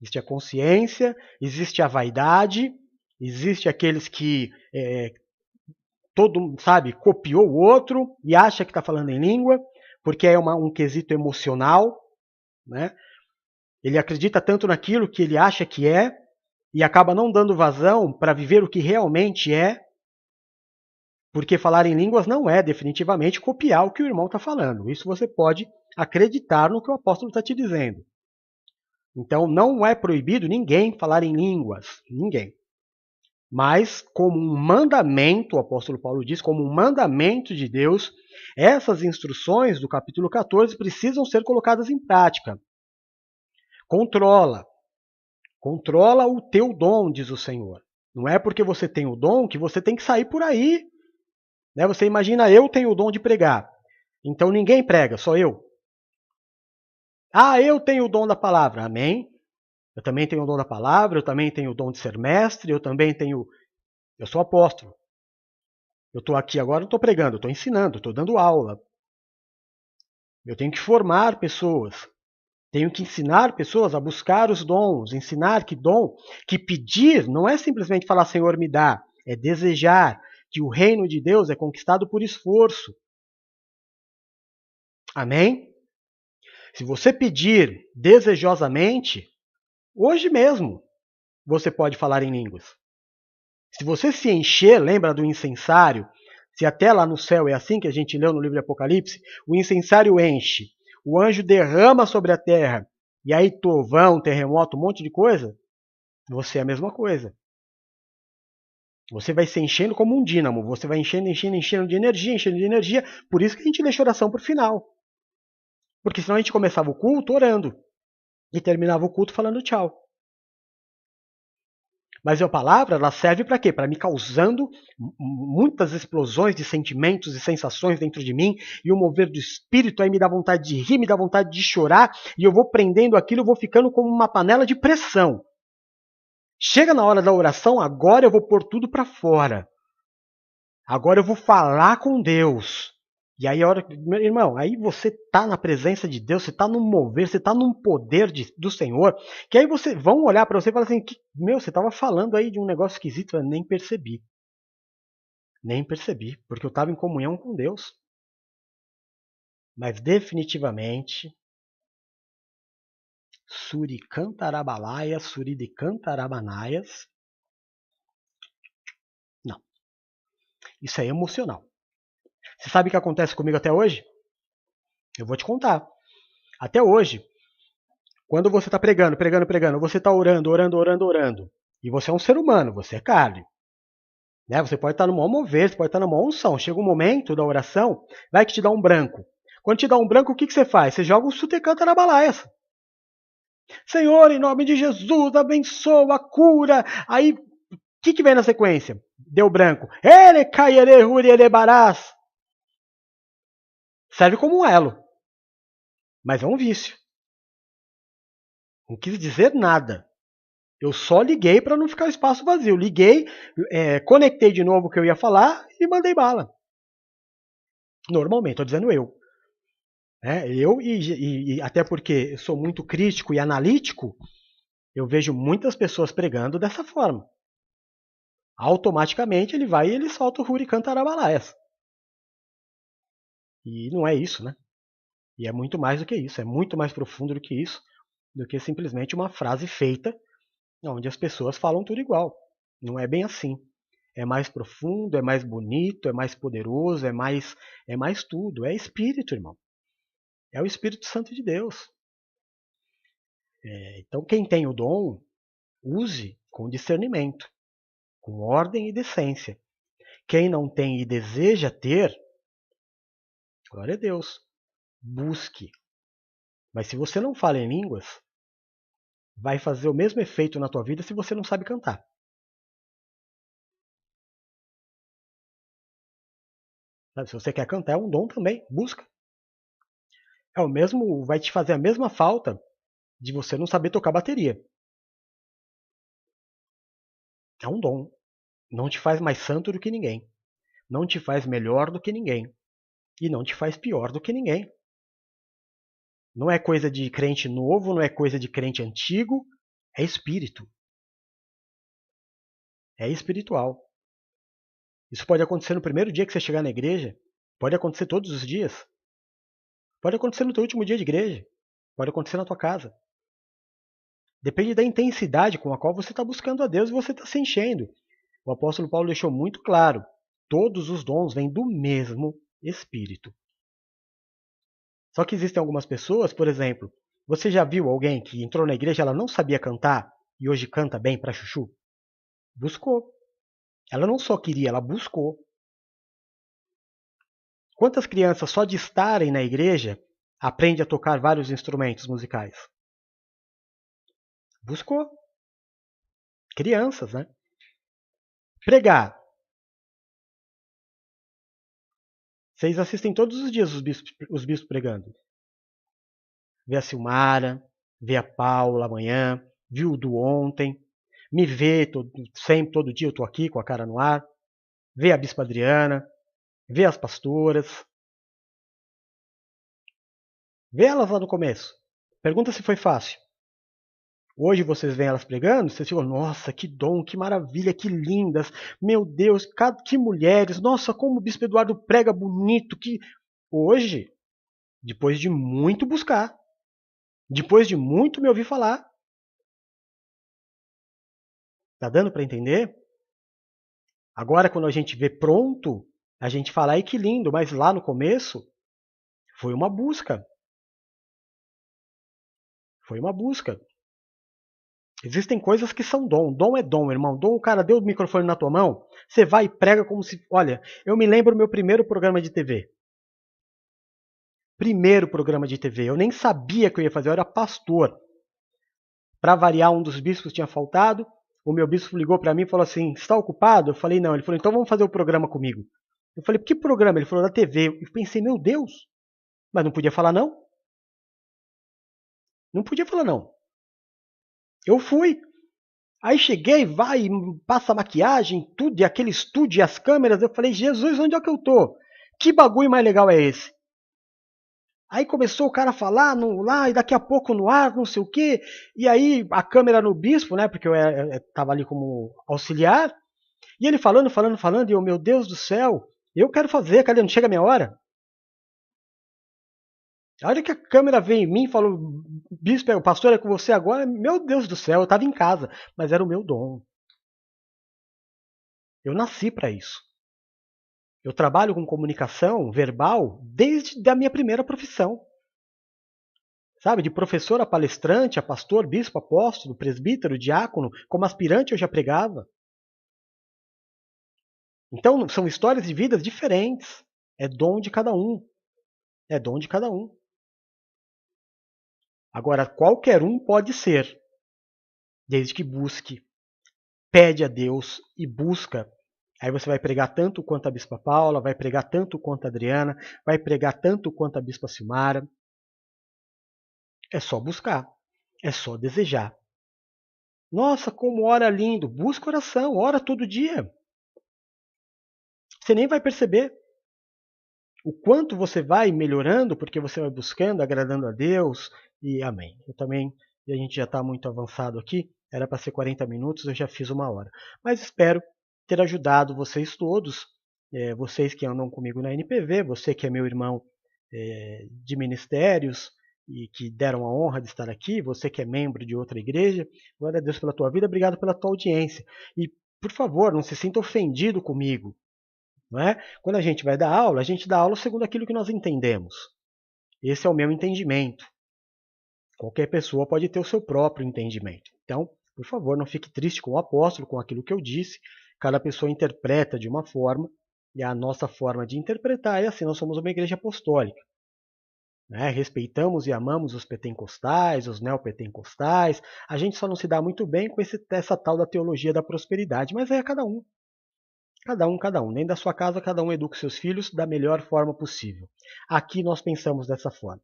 Existe a consciência, existe a vaidade, Existe aqueles que todo, sabe, copiou o outro e acha que está falando em língua, porque é um quesito emocional, né? Ele acredita tanto naquilo que ele acha que é e acaba não dando vazão para viver o que realmente é, porque falar em línguas não é definitivamente copiar o que o irmão está falando. Isso você pode acreditar no que o apóstolo está te dizendo. Então não é proibido ninguém falar em línguas, ninguém. Mas, como um mandamento, o apóstolo Paulo diz, como um mandamento de Deus, essas instruções do capítulo 14 precisam ser colocadas em prática. Controla. Controla o teu dom, diz o Senhor. Não é porque você tem o dom que você tem que sair por aí. Né? Você imagina, eu tenho o dom de pregar. Então ninguém prega, só eu. Ah, eu tenho o dom da palavra. Amém. Eu também tenho o dom da palavra, eu também tenho o dom de ser mestre, eu também tenho... Eu sou apóstolo. Eu estou aqui agora, não estou pregando, eu estou ensinando, estou dando aula. Eu tenho que formar pessoas. Tenho que ensinar pessoas a buscar os dons, ensinar que dom, que pedir não é simplesmente falar Senhor me dá, é desejar que o reino de Deus é conquistado por esforço. Amém? Se você pedir desejosamente, hoje mesmo você pode falar em línguas. Se você se encher, lembra do incensário? Se até lá no céu é assim que a gente leu no livro de Apocalipse, o incensário enche, o anjo derrama sobre a terra, e aí trovão, terremoto, um monte de coisa, você é a mesma coisa. Você vai se enchendo como um dínamo, você vai enchendo de energia, por isso que a gente deixa oração para o final. Porque senão a gente começava o culto orando, e terminava o culto falando tchau. Mas a palavra, ela serve para quê? Para me causando muitas explosões de sentimentos e sensações dentro de mim, e o mover do espírito aí me dá vontade de rir, me dá vontade de chorar, e eu vou prendendo aquilo, eu vou ficando como uma panela de pressão. Chega na hora da oração, agora eu vou pôr tudo para fora. Agora eu vou falar com Deus. E aí, a hora, meu irmão, aí você está na presença de Deus, você está num mover, você está num poder do Senhor, que aí vão olhar para você e falar assim, meu, você estava falando aí de um negócio esquisito, eu nem percebi. Nem percebi, porque eu estava em comunhão com Deus. Mas definitivamente, Suricantarabalaia, Suridecantarabanias, não. Isso é emocional. Você sabe o que acontece comigo até hoje? Eu vou te contar. Até hoje, quando você está pregando, você está orando, e você é um ser humano, você é carne. Né? Você pode estar no maior mover, você pode estar na maior unção. Chega um momento da oração, vai que te dá um branco. Quando te dá um branco, o que você faz? Você joga um sutecanta na balaia. Senhor, em nome de Jesus, abençoa, cura. Aí, o que vem na sequência? Deu branco. Ele caiere huri ele barás. Serve como um elo, mas é um vício. Não quis dizer nada. Eu só liguei para não ficar o espaço vazio. Liguei, conectei de novo o que eu ia falar e mandei bala. Normalmente, estou dizendo eu. Eu, e até porque eu sou muito crítico e analítico, eu vejo muitas pessoas pregando dessa forma. Automaticamente ele vai e ele solta o Huricã Tarabalaias. E não é isso, né? E é muito mais do que isso, é muito mais profundo do que isso, do que simplesmente uma frase feita onde as pessoas falam tudo igual. Não é bem assim. É mais profundo, é mais bonito, é mais poderoso, é mais tudo. É espírito, irmão. É o Espírito Santo de Deus. Então quem tem o dom, use com discernimento, com ordem e decência. Quem não tem e deseja ter, glória a Deus, busque. Mas se você não fala em línguas, vai fazer o mesmo efeito na tua vida se você não sabe cantar. Se você quer cantar, é um dom também, busca. É o mesmo, vai te fazer a mesma falta de você não saber tocar bateria. É um dom. Não te faz mais santo do que ninguém. Não te faz melhor do que ninguém. E não te faz pior do que ninguém. Não é coisa de crente novo, não é coisa de crente antigo, é espírito. É espiritual. Isso pode acontecer no primeiro dia que você chegar na igreja, pode acontecer todos os dias, pode acontecer no teu último dia de igreja, pode acontecer na tua casa. Depende da intensidade com a qual você está buscando a Deus e você está se enchendo. O apóstolo Paulo deixou muito claro, todos os dons vêm do mesmo Espírito. Só que existem algumas pessoas, por exemplo, você já viu alguém que entrou na igreja, ela não sabia cantar e hoje canta bem pra chuchu? Buscou. Ela não só queria, ela buscou. Quantas crianças só de estarem na igreja aprendem a tocar vários instrumentos musicais? Buscou. Crianças, né? Pregar. Vocês assistem todos os dias os bispos pregando. Vê a Silmara, vê a Paula amanhã, viu o do ontem, me vê sempre, todo dia eu estou aqui com a cara no ar, vê a Bispa Adriana, vê as pastoras, vê elas lá no começo. Pergunta se foi fácil. Hoje vocês veem elas pregando, vocês ficam, nossa, que dom, que maravilha, que lindas, meu Deus, que mulheres, nossa, como o Bispo Eduardo prega bonito, que... Hoje, depois de muito buscar, depois de muito me ouvir falar, tá dando para entender? Agora, quando a gente vê pronto, a gente fala, ai que lindo, mas lá no começo, foi uma busca. Foi uma busca. Existem coisas que são dom. Dom é dom, irmão. Dom, o cara deu o microfone na tua mão, você vai e prega como se... Olha, eu me lembro do meu primeiro programa de TV. Primeiro programa de TV. Eu nem sabia que eu ia fazer, eu era pastor. Para variar, um dos bispos tinha faltado. O meu bispo ligou para mim e falou assim, está ocupado? Eu falei, não. Ele falou, então vamos fazer o programa comigo. Eu falei, que programa? Ele falou, da TV. Eu pensei, meu Deus. Mas não podia falar não. Não podia falar não. Eu fui. Aí cheguei, vai, passa a maquiagem, tudo, e aquele estúdio e as câmeras. Eu falei, Jesus, onde é que eu tô? Que bagulho mais legal é esse? Aí começou o cara a falar lá, e daqui a pouco no ar, não sei o quê. E aí a câmera no bispo, né? Porque eu estava ali como auxiliar. E ele falando, falando, falando. E eu, meu Deus do céu, eu quero fazer, cadê? Não chega a minha hora? A hora que a câmera veio em mim e falou, bispo, o pastor é com você agora, meu Deus do céu, eu estava em casa, mas era o meu dom. Eu nasci para isso. Eu trabalho com comunicação verbal desde a minha primeira profissão. Sabe, de professor a palestrante, a pastor, bispo, apóstolo, presbítero, diácono, como aspirante eu já pregava. Então, são histórias de vidas diferentes. É dom de cada um. É dom de cada um. Agora, qualquer um pode ser, desde que busque, pede a Deus e busca. Aí você vai pregar tanto quanto a Bispa Paula, vai pregar tanto quanto a Adriana, vai pregar tanto quanto a Bispa Silmara. É só buscar, é só desejar. Nossa, como ora lindo! Busca oração, ora todo dia. Você nem vai perceber o quanto você vai melhorando, porque você vai buscando, agradando a Deus, e amém. Eu também, e a gente já está muito avançado aqui, era para ser 40 minutos, eu já fiz 1 hora. Mas espero ter ajudado vocês todos, vocês que andam comigo na NPV, você que é meu irmão de ministérios, e que deram a honra de estar aqui, você que é membro de outra igreja, glória a Deus pela tua vida, obrigado pela tua audiência. E, por favor, não se sinta ofendido comigo. Não é? Quando a gente vai dar aula, a gente dá aula segundo aquilo que nós entendemos. Esse é o meu entendimento. Qualquer pessoa pode ter o seu próprio entendimento. Então, por favor, não fique triste com o apóstolo, com aquilo que eu disse. Cada pessoa interpreta de uma forma, e a nossa forma de interpretar é assim, nós somos uma igreja apostólica. Respeitamos e amamos os pentecostais, os neopentecostais. A gente só não se dá muito bem com essa tal da teologia da prosperidade, mas é cada um. Cada um, cada um. Dentro da sua casa, cada um educa seus filhos da melhor forma possível. Aqui nós pensamos dessa forma.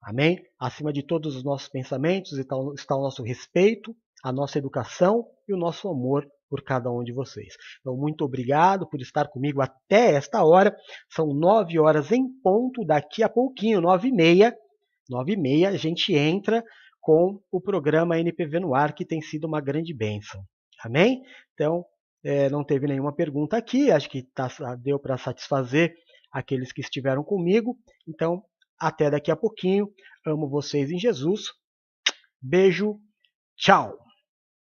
Amém? Acima de todos os nossos pensamentos está o nosso respeito, a nossa educação e o nosso amor por cada um de vocês. Então, muito obrigado por estar comigo até esta hora. São 9 horas em ponto, daqui a pouquinho, 9h30. 9h30 a gente entra com o programa NPV no ar, que tem sido uma grande bênção. Amém? Então, Não teve nenhuma pergunta aqui, acho que deu para satisfazer aqueles que estiveram comigo. Então, até daqui a pouquinho. Amo vocês em Jesus. Beijo, tchau!